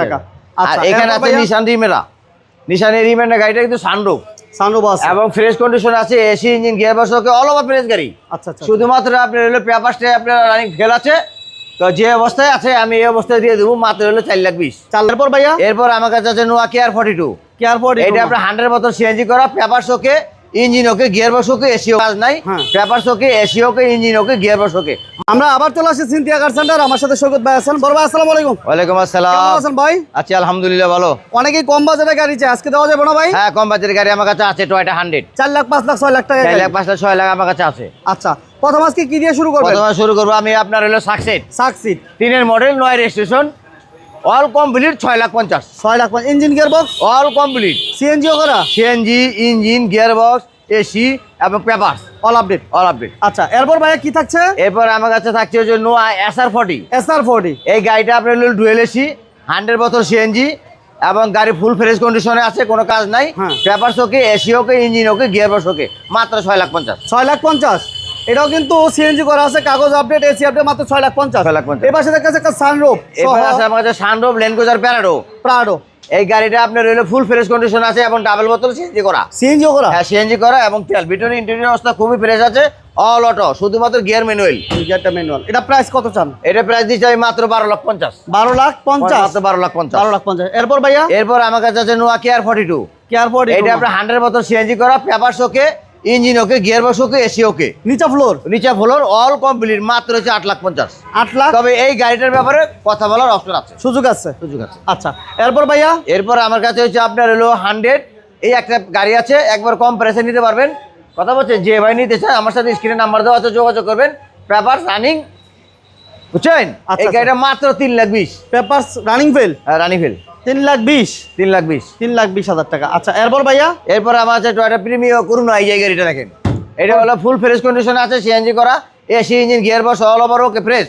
টাকা। আর আচ্ছা এখানে আছে নিশান রিমেরা, নিশান রিমেরা গাড়িটা কিন্তু সানরুফ আছে এবং ফ্রেশ কন্ডিশন আছে, AC engine gear box okay, all over fresh গাড়ি। আচ্ছা শুধুমাত্র আপনার হলো পেপারসটা আপনার রানিং ফেল আছে, তো যে অবস্থায় আছে আমি এই অবস্থায় দিয়ে দেবো মাত্র হলো 4,20,000। তারপর ভাইয়া এরপর আমার কাছে আছে নোয়া কেয়ার 42, এটা আপনার 100% সিএনজি করা, পেপারস ওকে, ইঞ্জিন ওকে, গিয়ার বক্স ওকে, এসি কাজ নাই, পেপারস ওকে, এসি ওকে, ইঞ্জিন ওকে, গিয়ার বক্স ওকে। আমরা আবার চলে আসি সিনথিয়া কার সেন্টার, আমার সাথে সৈকত ভাই আছেন। বড় ভাই আসসালামু আলাইকুম। ওয়ালাইকুম আসসালাম। কেমন আছেন ভাই? আচ্ছা আলহামদুলিল্লাহ ভালো। অনেকেই কম বাজেটের গাড়ি চাই, আজকে দেওয়া যাবে না ভাই? হ্যাঁ কম বাজেটের গাড়ি আমার কাছে আছে, টয়োটা 100, 4 লাখ 5 লাখ 6 লাখ টাকা, 4 লাখ 5 লাখ 6 লাখ আমার কাছে আছে। আচ্ছা প্রথম আজকে কি দিয়ে শুরু করবেন? প্রথমে শুরু করবো আমি আপনার হলো succeed 3 model, 9 registration, all complete, 6,50,000। 6 lakh engine gear box all complete, সিএনজিও করা, CNG engine gear box AC এবং পেপারস অল আপডেট। আচ্ছা এরপর ভাইয়া কি থাকছে? এরপর আমার কাছে থাকছে যে নোয়া SR40। এই গাড়িটা আপনার হলো ডুয়েল এসি, 100% সিএনজি এবং গাড়ি ফুল ফ্রেশ কন্ডিশনে আছে, কোনো কাজ নাই, পেপারস ওকে, এসি ওকে, ইঞ্জিন ওকে, গিয়ার বক্স ওকে, মাত্র 6,50,000। 6,50,000 এটাও কিন্তু সিএনজি করা আছে, কাগজ আপডেট, এসি আপডেট, মাত্র 6,50,000। 6,50,000। এবার সেটা কাছে একটা সানরুফ, এবার আছে আমার কাছে সানরুফ ল্যান্ড ক্রুজার প্রাডো। এই গাড়িটা আপনার হলো ফুল ফ্রেশ কন্ডিশন আছে এবং ডাবল বোতল সিএনজি করা, হ্যাঁ সিএনজি করা এবং তেল, ভিতরে ইন্টেরিয়র অবস্থা খুবই ফ্রেশ আছে, অল অটো, শুধুমাত্র গিয়ার ম্যানুয়াল। গিয়ারটা ম্যানুয়াল। এটা প্রাইস কত চান? এটা প্রাইস দিচ্ছি আমি মাত্র 12,50,000। 12,50,000, মাত্র 12,50,000। 12,50,000। এরপর ভাইয়া এরপর আমার কাছে আছে নোয়া কেয়ার 42। এটা আপনার 100% সিএনজি করা, পেপারস ওকে, ইঞ্জিন ওকে, gear box okay, AC okay, নিচা ফ্লোর অল কমপ্লিট, মাত্র হচ্ছে 8,50,000। 8 লাখ। তবে এই গাড়িটার ব্যাপারে কথা বলার অপশন আছে, সুযোগ আছে। আচ্ছা এরপর ভাইয়া? এরপর আমার কাছে হচ্ছে আপনার হলো 100, এই একটা গাড়ি আছে, একবার কম প্রাইসে নিতে পারবেন। কথা বলছে যে ভাই নিতে চায় আমার সাথে স্ক্রিনে নাম্বার দেওয়া আছে, যোগাযোগ করবেন। পেপারস রানিং, বুঝছেন? এই গাড়িটা মাত্র 3,20,000। Papers running fail? Running fail 3,20,000 টাকা। আচ্ছা এরপর ভাইয়া? এরপর আমার আছে টয়োটা প্রিমিয়াম করুণা, এই গাড়িটা দেখেন, এটা হলো ফুল ফ্রেশ কন্ডিশন আছে, সিএনজি করা, AC engine gear box all over ওকে ফ্রেশ।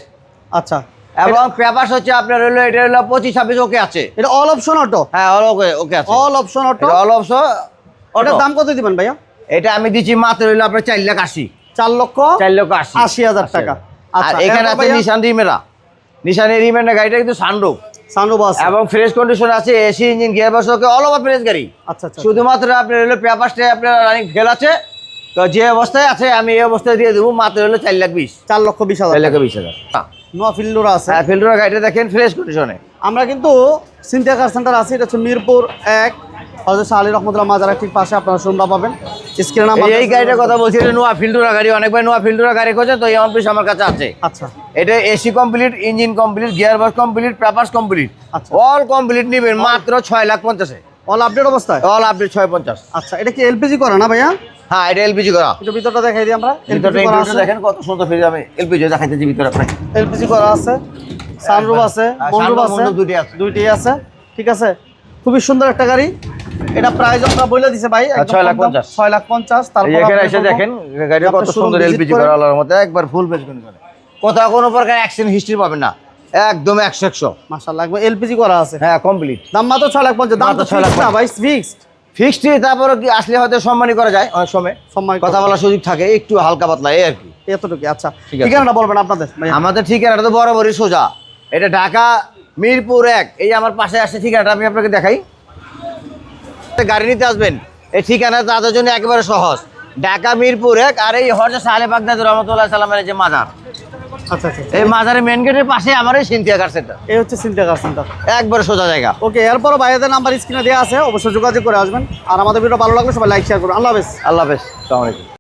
আচ্ছা এবং পেপারস হচ্ছে আপনার হলো, এটা হলো 25-26 ওকে আছে। এটা অল অপশন অটো? হ্যাঁ অল ওকে আছে, all option auto. All option. এটার দাম কত দিবেন ভাইয়া? এটা আমি দিচ্ছি মাত্র হলো আপনার 4,80,000। 4,80,000 টাকা। আর এখানে আছে নিশান রিমেরা, গাড়িটা কিন্তু সানরুফ আছে এবং ফ্রেশ কন্ডিশন আছে, AC engine gear box okay, all over fresh গাড়ি। আচ্ছা শুধুমাত্র আপনার হলো পেপারসটা আপনার রানিং ফেল আছে, তো যে অবস্থায় আছে আমি এই অবস্থায় দিয়ে দেবো মাত্র হলো 4,20,000। 4,20,000। নোয়া ফিল্ডোরা আছে, হ্যাঁ ফিল্ডোরা গাড়িটা দেখেন ফ্রেশ কন্ডিশনে। আমরা কিন্তু সিনথিয়া কার সেন্টার আছে, এটা হচ্ছে মিরপুর 1 হযরত শাহ আলী রহমতুল্লাহ মাজারের ঠিক পাশে, আপনারা শুনবা পাবেন স্ক্রিনে নাম্বার। এই গাড়িটার কথা বলছি, এটা নোয়া ফিল্ডোরা গাড়ি, অনেক ভাই নোয়া ফিল্ডোরা গাড়ি খোঁজে, তো এই অন পিস আমার কাছে আছে। আচ্ছা এটা AC complete, engine complete, gear box complete, papers complete, all complete নিবেন মাত্র 6,50,000। অল আপডেট অবস্থায়? All update 6,50,000। আচ্ছা এটা কি এলপিজি করা না ভাইয়া? হ্যাঁ এটা এলপিজি করা। একটু ভিতরটা দেখাই দিই আমরা। ভিতরটা দেখেন কত সুন্দর, ফিরে আমি এলপিজি দেখাইতেছি ভিতরে আপনাকে। এলপিজি করা আছে, সানরুফ আছে, মনরুফ আছে, দুইটাই আছে। ঠিক আছে, খুবই সুন্দর একটা গাড়ি। এটা প্রাইস আমরা বলে দিছে ভাই 6,50,000। 6,50,000। তারপর এখানে এসে দেখেন গাড়িটা কত সুন্দর এলপিজি করা, আল্লাহর মতো একবার ফুল পেজ করে, কোথাও কোনো প্রকার অ্যাক্সিডেন্ট হিস্ট্রি পাবেন না, একদম 100 মাশাআল্লাহ। এলপিজি করা আছে, হ্যাঁ কমপ্লিট। দাম মাত্র 6,50,000। দাম তো 6 লাখ না ভাই, ফিক্সড। তারপরে কি আসলে হয়তো সম্মানই করা যায়, অনেক সময় কথা বলার সুযোগ থাকে, একটু হালকা পাতলা এই আর কি, এতটুকু। আচ্ছা ঠিকানাটা বলবেন আপনাদের? আমাদের ঠিকানাটা তো বরাবরই সোজা, এটা ঢাকা মিরপুর 1। এই যে আমার পাশে আসছে ঠিকানাটা আমি আপনাকে দেখাই, গাড়ি নিতে আসবেন এই ঠিকানা তাদের জন্য একেবারে সহজ, ঢাকা মিরপুর 1। আর এই হযরত শাহ আলী বাগদাদ রহমতুল্লাহ সাল্লামের যে মাজার, আচ্ছা এই মাজারের মেন গেটের পাশে আমার এই সিনথিয়া কার সেন্টার। এই হচ্ছে সিনথিয়া কার সেন্টার, একবারে সোজা জায়গা। ওকে এরপরও ভাইয়াদের নাম্বার স্ক্রিনে দেওয়া আছে, অবশ্যই যোগাযোগ করে আসবেন। আর আমাদের ভিডিও ভালো লাগলে সবাই লাইক শেয়ার করুন। আল্লাহ হাফেজ। আল্লাহ হাফেজ, আসসালামু আলাইকুম।